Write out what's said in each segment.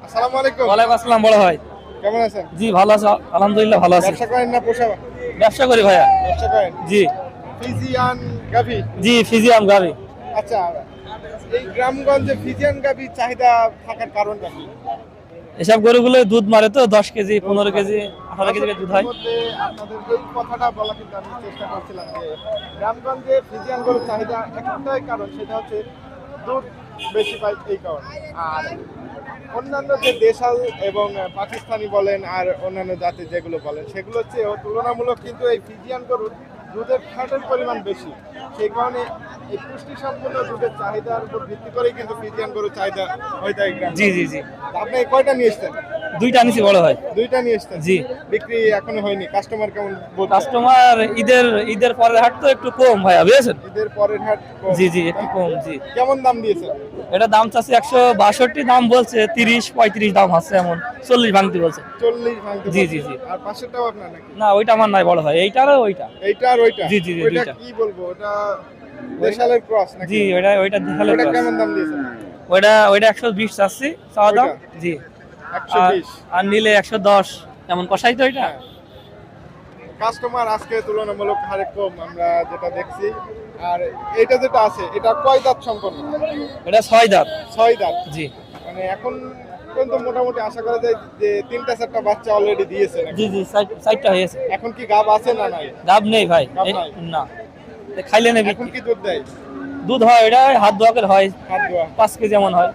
আসসালামু আলাইকুম। ওয়ালাইকুম আসসালাম বড় ভাই। কেমন আছেন? জি ভালো আছি, আলহামদুলিল্লাহ ভালো আছি। ব্যবসা করেন না পোষা? ব্যবসা করি ভাইয়া। ব্যবসা করেন। জি ফিজিয়ান গাভী। জি ফিজিয়াম গাবি। আচ্ছা, এই গ্রামগঞ্জে ফিজিয়ান গাভী চাহিদা থাকার কারণটা কি? এসব গরুগুলো দুধ মারে তো 10 কেজি 15 কেজি 18 কেজি দুধ হয়। মধ্যে আপনাদের এই কথাটা বলা কিন্তু আমি চেষ্টা করছিলাম যে গ্রামগঞ্জে ফিজিয়ান গরুর চাহিদা একটাই কারণ, সেটা হচ্ছে দুধ বেশি পাই এই কারণে। আর অন্যান্য যে দেশাল এবং পাকিস্তানি বলেন আর অন্যান্য জাতির যেগুলো বলেন সেগুলো হচ্ছে তুলনামূলক কিন্তু এই ফিজিয়ান গরুর দুধের ফ্যাটের পরিমাণ বেশি। সেই কারণে এই পুষ্টি সম্পন্ন দুধের চাহিদার উপর ভিত্তি করেই কিন্তু ফিজিয়ান গরুর চাহিদা হয়ে থাকে গ্রামে। জি জি জি আপনি কয়টা নিয়ে এসছেন? দুইটা আনিছি বড় ভাই। দুইটা নিয়ে এসছেন। জি। বিক্রি এখনো হয়নি, কাস্টমার কেমন বলছে? কাস্টমার ঈদের পরের হাট তো একটু কম ভাইয়া বুঝেছেন। ঈদের পরের হাট কম। জি জি একটু কম। জি কেমন দাম দিয়েছেন? এটা দাম চাচ্ছি 162, দাম বলছে 30-35 দাম আছে, এমন 40 ভাঙতে বলছে। 40 ভাঙতে জি, বলছে। জি, জি। আর পাশেরটাও আপনার নাকি? না ওইটা আমার নাই বড় ভাই, এইটা আর ওইটা। এইটা আর ওইটা? জি, জি, জি, ওইটা দুইটা। কি বলবো, ওটা দেশালের ক্রস নাকি? জি ওইটা দেখালে ওটা কেমন দাম দিয়েছেন? ওইটা 120 চাচ্ছি চাওয়া দাম। ওইটা? জি 120। আর নিলে 110 এমন কষাই তো এটা। কাস্টমার আজকে তুলনামূলক হারে কম আমরা যেটা দেখছি। আর এইটা যেটা আছে এটা কয় দাঁত সম্পন্ন? এটা 6 দাঁত। 6 দাঁত। জি মানে এখন পর্যন্ত মোটামুটি আশা করা যায় যে 3-4টা বাচ্চা অলরেডি দিয়েছে নাকি? জি জি সাইডটা হয়েছে। এখন কি গাব আছে না নাই? ডাব নেই ভাই। গাব নাই? না খাইলে নেবি। এখন কি দুধ দেয়? দুধ হয়, এটা হাত দোয়াকের হয়, হাত দোয়া। 5 কেজি এমন হয়।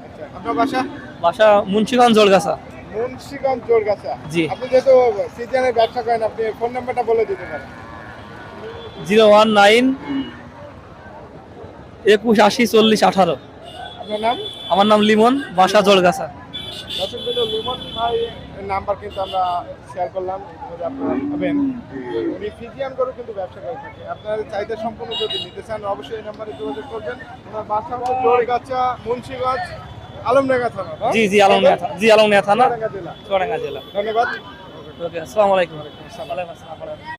আচ্ছা, আপনার বাসা? বাসা মুন্সিগঞ্জ জলগাছা। মুন্সিগঞ্জ জোরগাছা। জি। আপনি যেহেতু সিজনের ব্যবসা করেন, আপনি ফোন নাম্বারটা বলে দিতে পারেন। 019 21 80 40 18। আপনার নাম? আমার নাম লিমন, বাসা জলগাছা। দর্শক বিন্দু, লিমন ভাই নাম্বার কিন্তু আমরা শেয়ার করলাম, ইতিমধ্যে আপনারা পাবেন। উনি ফিজিয়ান গরু কিন্তু ব্যবসা করে থাকে। আপনার চাহিদা সম্পূর্ণ যদি নিতে চান অবশ্যই এই নাম্বারে যোগাযোগ করবেন। ওনার বাসা হচ্ছে জোরগাছা, মুন্সিগঞ্জ, আলমডাঙ্গা থানা। না? জি জি আলমনিয়া থানা, চুয়াডাঙ্গা জেলা। চুয়াডাঙ্গা জেলা। ধন্যবাদ। ওকে আসসালামু আলাইকুম। ওয়ালাইকুম আসসালাম। ওয়ালাইকুম আসসালাম।